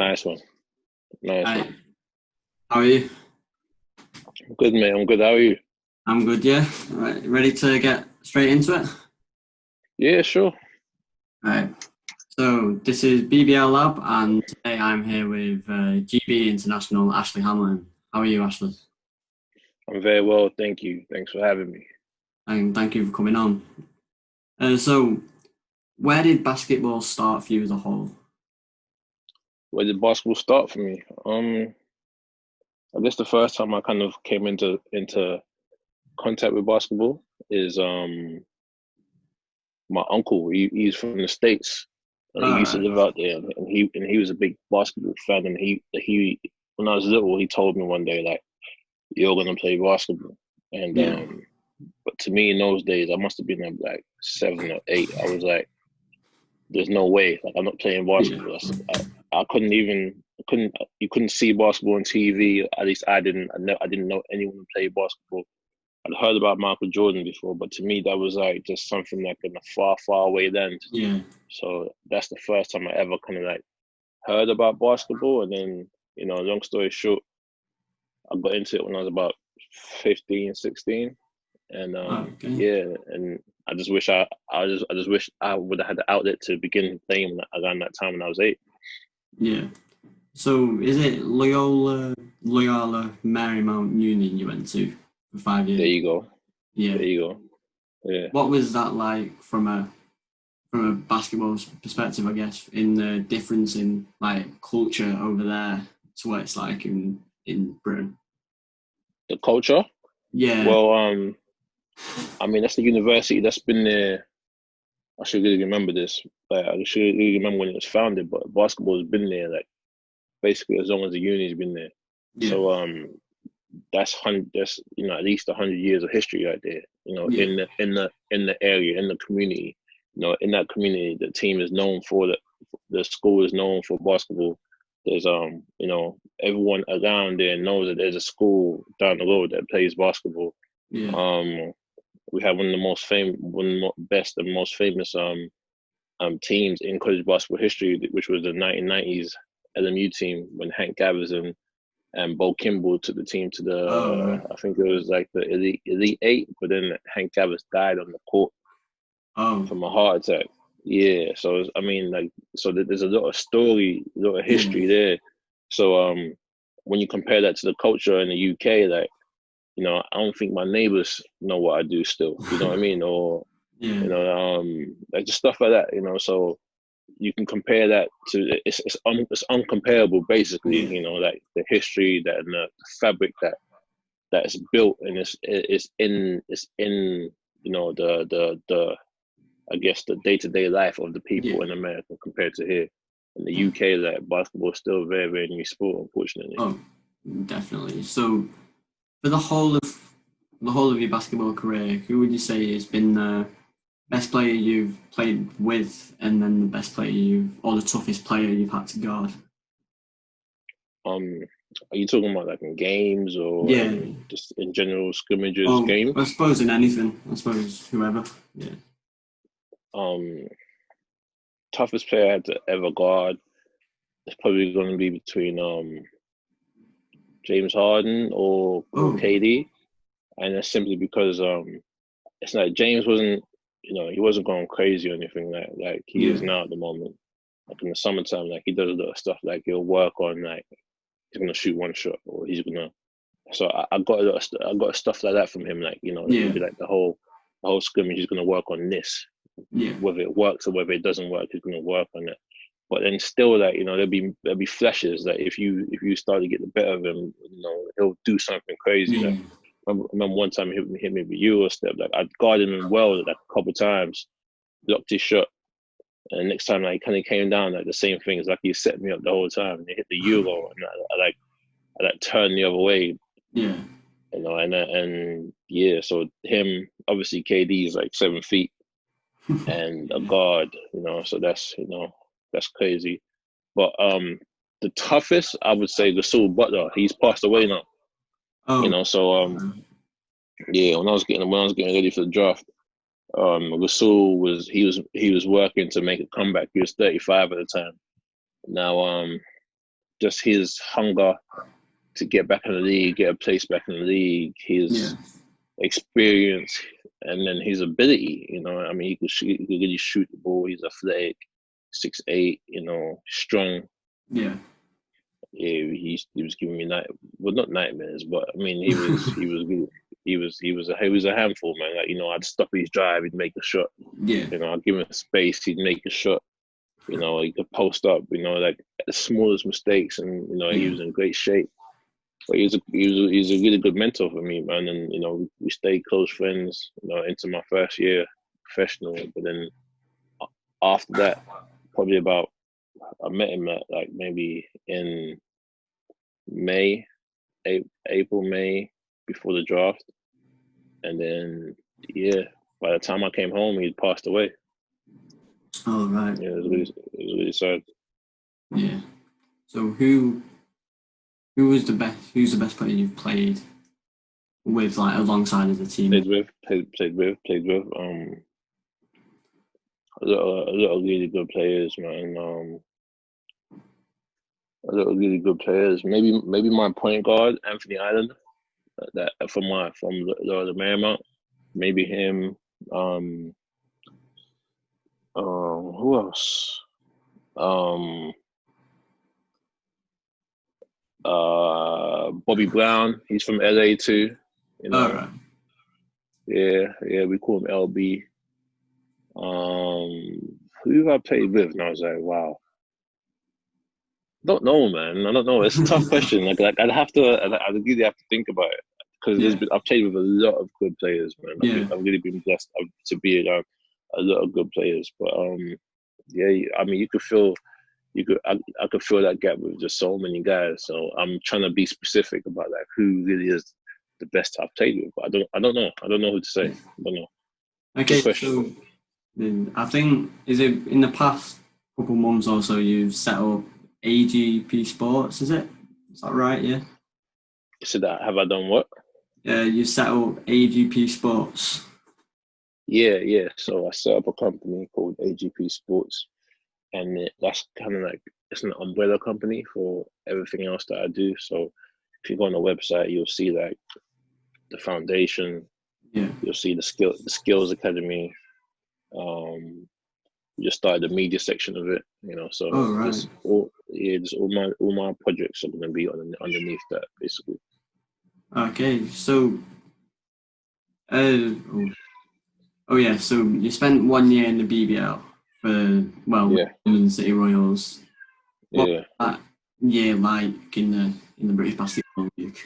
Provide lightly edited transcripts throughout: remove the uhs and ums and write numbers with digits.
Nice one. Nice Hi, one. how are you? I'm good, mate. I'm good. How are you? I'm good, yeah. Right, ready to get straight into it? Yeah, sure. Right. So this is BBL LAB, and today I'm here with GB International Ashley Hamlin. How are you, Ashley? I'm very well. Thank you. Thanks for having me. And thank you for coming on. So, where did basketball start for you as a whole? Where did basketball start for me? I guess the first time I kind of came into contact with basketball is my uncle. He's from the States. And he All used to right. live out there, and he was a big basketball fan. And he when I was little, he told me one day like, "You're gonna play basketball." And Yeah. but to me in those days, I must have been like 7 or 8. I was like, there's no way. Like I'm not playing Yeah. basketball. I couldn't even. I couldn't. You couldn't see basketball on TV. At least I didn't. I didn't know anyone who played basketball. I'd heard about Michael Jordan before, but to me that was like just something like in a far, far away then. Yeah. So that's the first time I ever kind of like heard about basketball. And then, long story short, I got into it when I was about 15, 16. And Okay. yeah, and I just wish I just wish I would have had the outlet to begin playing around that time when I was 8. Yeah. So, is it Loyola Marymount Union you went to for 5 years? There you go. Yeah. There you go. Yeah. What was that like from a basketball perspective, I guess, in the difference in like culture over there to what it's like in Britain. The culture. Yeah. Well, I mean that's the university that's been there. I should really remember this. Like I should really remember when it was founded. But basketball has been there like basically as long as the uni's been there. Yeah. So that's at least 100 years of history right there. Yeah. In the area, in the community. In that community, the team is known for the school is known for basketball. There's everyone around there knows that there's a school down the road that plays basketball. Yeah. Um, we have one of the best and most famous teams in college basketball history, which was the 1990s LMU team when Hank Gathers and Bo Kimball took the team to Oh right. I think it was like the Elite Eight, but then Hank Gathers died on the court Oh from a heart attack. Yeah, so I mean, like, so there's a lot of story, a lot of yeah. history there. So when you compare that to the culture in the UK, like, I don't think my neighbors know what I do still. You know what I mean? Or Yeah. like just stuff like that. So you can compare that to it's uncomparable basically. Yeah. Like the history that and the fabric that is built and it's in the I guess the day-to-day life of the Yeah. people in America compared to here in the UK. Like basketball is still a very very new sport, unfortunately. Oh, definitely. So for the whole of your basketball career, who would you say has been the best player you've played with, and then the best player or the toughest player you've had to guard? um are you talking about like in games or Yeah. in just in general scrimmages Oh, I games? suppose in anything. I suppose whoever. Yeah. um Toughest player I had to ever guard is probably going to be between James Harden or Oh, KD, and that's simply because it's like James wasn't, he wasn't going crazy or anything like he yeah, is now at the moment. Like in the summertime, like he does a lot of stuff. Like he'll work on like he's gonna shoot one shot or he's gonna. So I got a lot of I got stuff like that from him. Like it'll yeah, be like the whole scrimmage. He's gonna work on this, yeah, whether it works or whether it doesn't work. He's gonna work on it. But then still, like there'll be flashes that if you start to get the better of him, he'll do something crazy. yeah, Like I remember one time he hit me with a Euro step. Like I guarded him well like a couple times, blocked his shot, and next time like he kind of came down like the same thing. It's like he set me up the whole time. And he hit the Euro, and I turned the other way, yeah, and yeah. So him, obviously KD is like 7 feet and a yeah. guard, so that's crazy. But the toughest I would say Gasol Butler. He's passed away now. Oh, So yeah, when I was getting ready for the draft, Gasol was working to make a comeback. He was 35 at the time. Now just his hunger to get back in the league, get a place back in the league, his experience, and then his ability. You know, I mean, he could really shoot the ball. He's athletic, 6'8", you know, strong. Yeah. Yeah, he was giving me not nightmares, but I mean, he was good. He was a handful, man. Like, you know, I'd stop his drive, he'd make a shot. Yeah. You know, I'd give him space, he'd make a shot. You know, he could post up. You know, like the smallest mistakes, and you know, he was in great shape. But he was a really good mentor for me, man. And you know, we stayed close friends. You know, into my first year professional. But then after that, probably I met him at like maybe in May, April, May, before the draft, and then by the time I came home, he'd passed away. Oh, right. Yeah, it was really sad. Yeah. So who was the best? Who's the best player you've played with, like, alongside of the team? Played with. A lot of really good players, man. A lot of really good players. Maybe my point guard, Anthony Island, that from the Marymount. Maybe him. Who else? Bobby Brown. He's from LA too. You know. Oh, right. Yeah. We call him LB. Who have I played with? And I was like, wow. Don't know, man. I don't know. It's a tough question. Like I'd really have to think about it, because I've played with a lot of good players, man. I've really been blessed to be around a lot of good players. But I mean, I could feel that gap with just so many guys. So I'm trying to be specific about like who really is the best I've played with. But I don't know. I don't know who to say. I don't know. Okay, so I think, is it in the past couple months or so you've set up AGP Sports, is it? Is that right, yeah? So that, have I done what? You set up AGP Sports. Yeah. So I set up a company called AGP Sports, and that's kind of like, it's an umbrella company for everything else that I do. So if you go on the website, you'll see like the foundation. Yeah. You'll see the skills academy. We just started the media section of it, you know. So it's all my projects are going to be underneath that, basically. Okay, so so you spent 1 year in the BBL for London City Royals. What was that year like in the British Basketball League?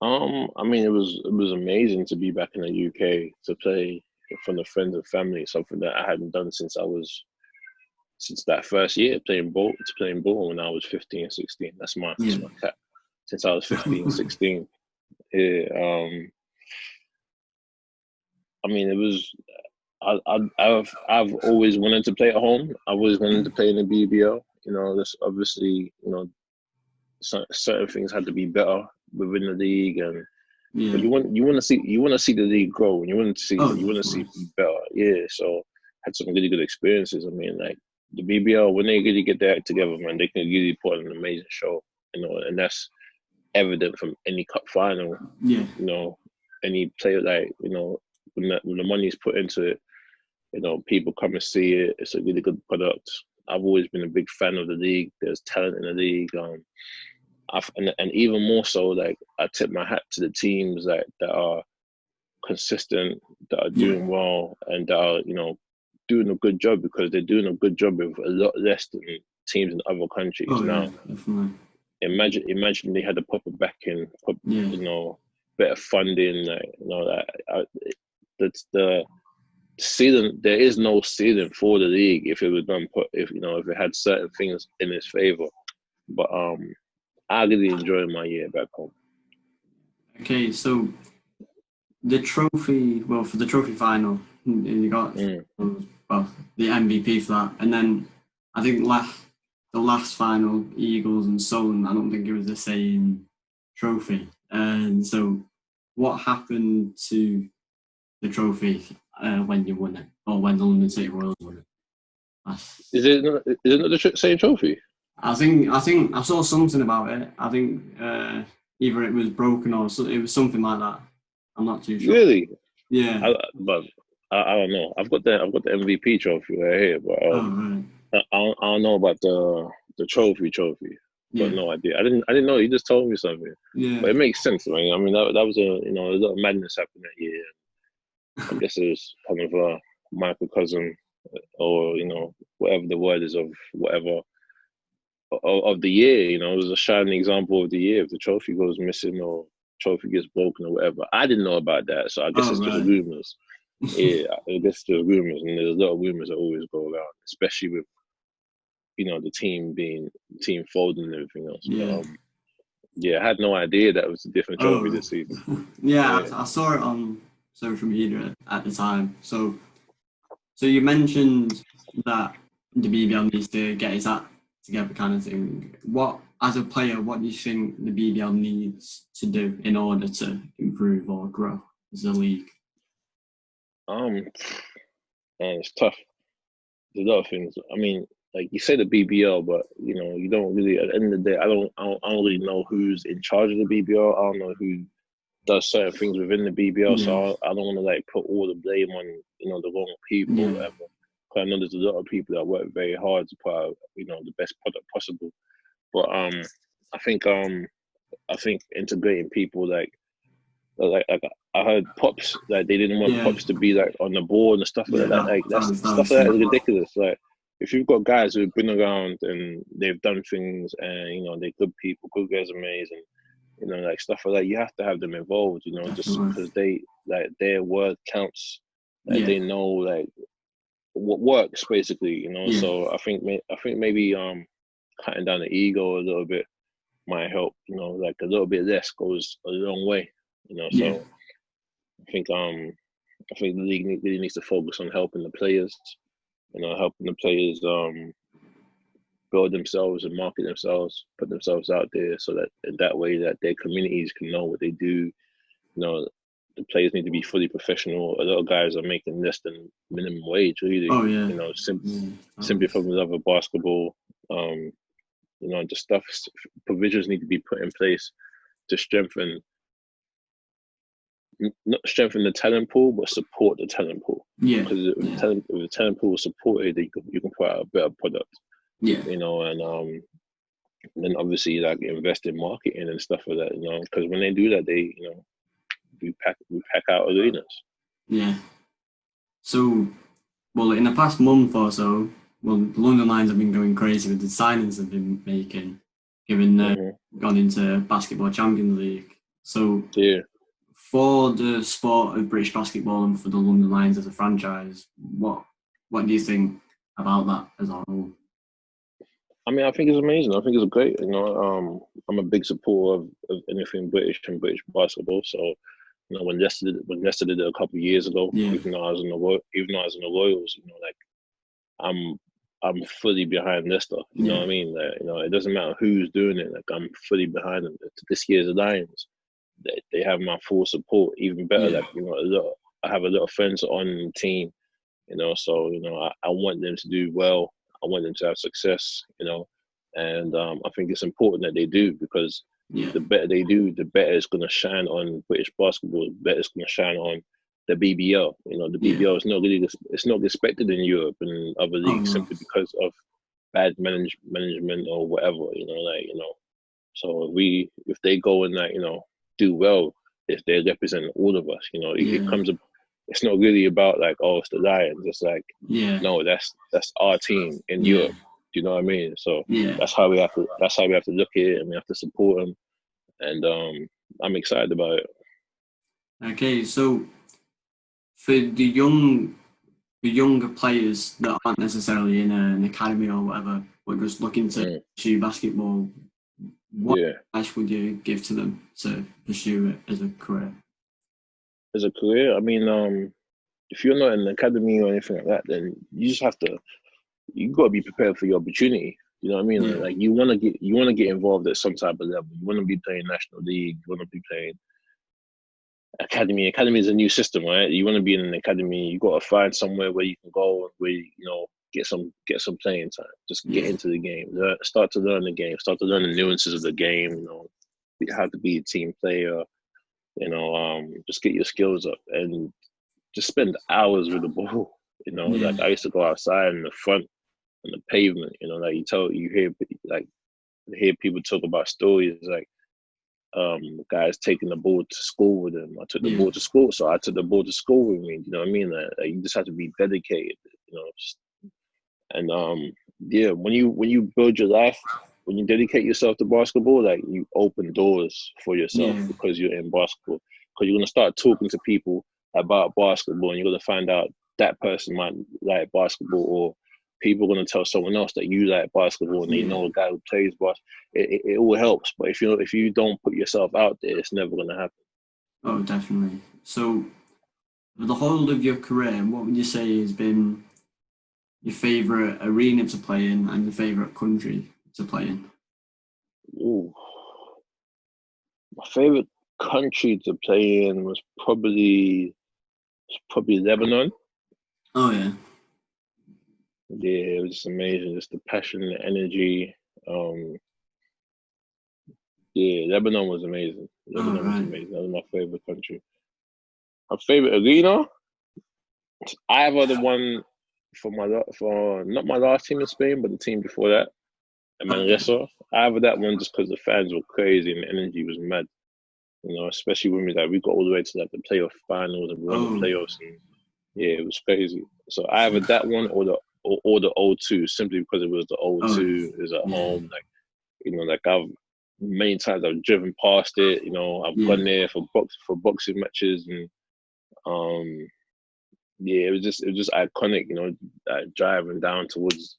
I mean, it was amazing to be back in the UK, to play in front of friends and family, something that I hadn't done since that first year playing ball when I was 15, 16. That's my cap. Since I was 15, 16. Yeah. I mean, it was. I've always wanted to play at home. I always wanted to play in the BBL. You know, there's obviously, you know, certain things had to be better within the league, and but you want to see the league grow, and you want to see it be better. Yeah, so had some really good experiences. I mean, like the BBL, when they really get their act together, man, they can really put on an amazing show. You know, and that's evident from any cup final. Yeah, you know, any player, like, you know, when the money's put into it, you know, people come and see it. It's a really good product. I've always been a big fan of the league. There's talent in the league. And even more so, like, I tip my hat to the teams that are consistent, that are doing well, and that are, you know, doing a good job, because they're doing a good job with a lot less than teams in other countries. Now, definitely. Imagine they had a proper backing, you know, better funding. Like, you know, that's the ceiling. There is no ceiling for the league if it was done. If it had certain things in its favor. But I really enjoyed my year back home. Okay, so the trophy. Well, for the trophy final, you got the MVP for that, and then I think the last final, Eagles and Solon, I don't think it was the same trophy. And so, what happened to the trophy when you won it, or when the London City Royals won it? Is it not the same trophy? I think I saw something about it. I think either it was broken or it was something like that. I'm not too sure. Really? Yeah. But I don't know. I've got the MVP trophy right here, but Oh right. I don't know about the trophy. Got Yeah. no idea. I didn't know. You just told me something, Yeah. but it makes sense. I mean that was a lot of madness happened that year. I guess it was kind of a microcosm, or whatever the word is of whatever of the year. It was a shining example of the year. If the trophy goes missing or trophy gets broken or whatever, I didn't know about that, so I guess Oh it's just right. rumors. Yeah, I guess it's just rumors, and there's a lot of rumors that always go around, especially with the team folding and everything else. But Yeah. yeah, I had no idea that it was a different trophy Oh this season. yeah. Yeah. I saw it on social media at the time. So you mentioned that the BBL needs to get its act together, kind of thing. What, as a player, what do you think the BBL needs to do in order to improve or grow as a league? Um, and it's tough. There's a lot of things. I mean, like you say the BBL, but you don't really. At the end of the day, I don't really know who's in charge of the BBL. I don't know who does certain things within the BBL. Yeah, So I don't want to like put all the blame on the wrong people or yeah, whatever. 'Cause I know there's a lot of people that work very hard to put out the best product possible. But I think integrating people like I heard Pops, like they didn't want yeah, Pops to be like on the board and stuff like yeah. that. Like that's That stuff was like that is something. ridiculous. Like if you've got guys who've been around and they've done things and they're good people, good resumes, and like stuff like that, you have to have them involved. Just Definitely. because they like their word counts, like Yeah, they know like what works basically. yeah, So I think maybe cutting down the ego a little bit might help. Like a little bit less goes a long way. yeah, So I think the league really needs to focus on helping the players. Helping the players build themselves and market themselves, put themselves out there, so that in that way that their communities can know what they do. The players need to be fully professional. A lot of guys are making less than minimum wage, really. oh yeah, yeah. Simply from the love of basketball. Um, just stuff. Provisions need to be put in place to strengthen, not strengthen the talent pool, but support the talent pool. Yeah, Because yeah, if the talent pool is supported, you can put out a better product. yeah. And then obviously like invest in marketing and stuff like that. Because when they do that, they we pack out arenas. Yeah. So, well, in the past month or so, well, the London Lions have been going crazy with the signings they've been making, given they've Hmm. gone into Basketball Champions League. So, Yeah. for the sport of British basketball and for the London Lions as a franchise, what do you think about that as a whole? I mean, I think it's amazing. I think it's great. I'm a big supporter of anything British and British basketball. So, when Leicester did it a couple of years ago, Yeah, even though I was in the Royals, like I'm I'm fully behind Leicester. You know yeah, what I mean? Like, it doesn't matter who's doing it. Like I'm fully behind them. This year's Lions, they have my full support. Even better, yeah, like I have a lot of friends on the team. So I want them to do well. I want them to have success. And I think it's important that they do, because yeah, the better they do, the better it's going to shine on British basketball. The better it's going to shine on the BBL. The yeah. BBL is not really, it's not respected in Europe and other Oh leagues no, simply because of bad management or whatever. So if they go and do well, if they represent all of us, it yeah, comes. It's not really about like, oh, it's the Lions. It's like, yeah, no, that's our team in yeah, Europe. Do you know what I mean? So yeah. that's how we have to look at it, and we have to support them. And I'm excited about it. Okay, so for the younger players that aren't necessarily in an academy or whatever, but just looking to Mm, pursue basketball, what yeah, advice would you give to them to pursue it as a career? as a career, I mean, if you're not in an academy or anything like that, then you got to be prepared for your opportunity. You know what I mean? Yeah, Like you want to get involved at some type of level. You want to be playing national league. You want to be playing academy. Academy is a new system, right? You want to be in an academy. You got to find somewhere where you can go, where get some playing time. Just get into the game. Start to learn the game. Start to learn the nuances of the game. You know, how to be a team player. You know, just get your skills up and just spend hours with the ball. You know, Yeah. like I used to go outside in the front on the pavement. You know, like you hear people talk about stories like guys taking the ball to school with them. I took the Yeah. ball to school, so I took the ball to school with me. You know what I mean? Like, you just have to be dedicated. You know, and yeah, when you build your life, when you dedicate yourself to basketball, like you open doors for yourself Yeah. because you're in basketball. Because you're gonna start talking to people about basketball, and you're gonna find out that person might like basketball, or people are gonna tell someone else that you like basketball, and they Yeah. know a guy who plays basketball. It all helps, but if you don't put yourself out there, it's never gonna happen. Oh, definitely. So, for the whole of your career, what would you say has been your favorite arena to play in and your favorite country to play in? Ooh, my favorite country to play in was probably Lebanon. Oh yeah. Yeah, it was just amazing. Just the passion, the energy. Um, yeah, Lebanon was amazing. Oh Lebanon was right. amazing. That was my favorite country. My favorite arena, either the one for not my last team in Spain, but the team before that, in Okay. Manresa. Either that one just because the fans were crazy and the energy was mad. You know, especially when we got all the way to like the playoff finals and we won the Oh. playoffs, and yeah, it was crazy. So either that one or the O2, simply because it was the Oh O2 is at yeah. home. Like, you know, like many times I've driven past it. You know, I've Yeah. gone there for boxing matches, and um, yeah, it was just iconic. You know, driving down towards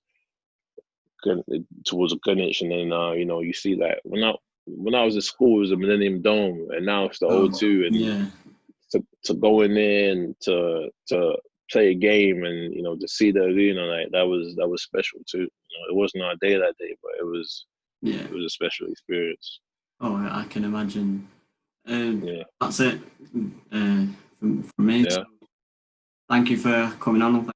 Greenwich, and then you know, you see like when I was at school, it was a Millennium Dome, and now it's the Oh O2, and yeah. to go in there and to play a game, and you know, to see the arena, like that was special too. You know, it wasn't our day that day, but Yeah. it was a special experience. Oh, I can imagine. Yeah, That's it from me. yeah. Thank you for coming on.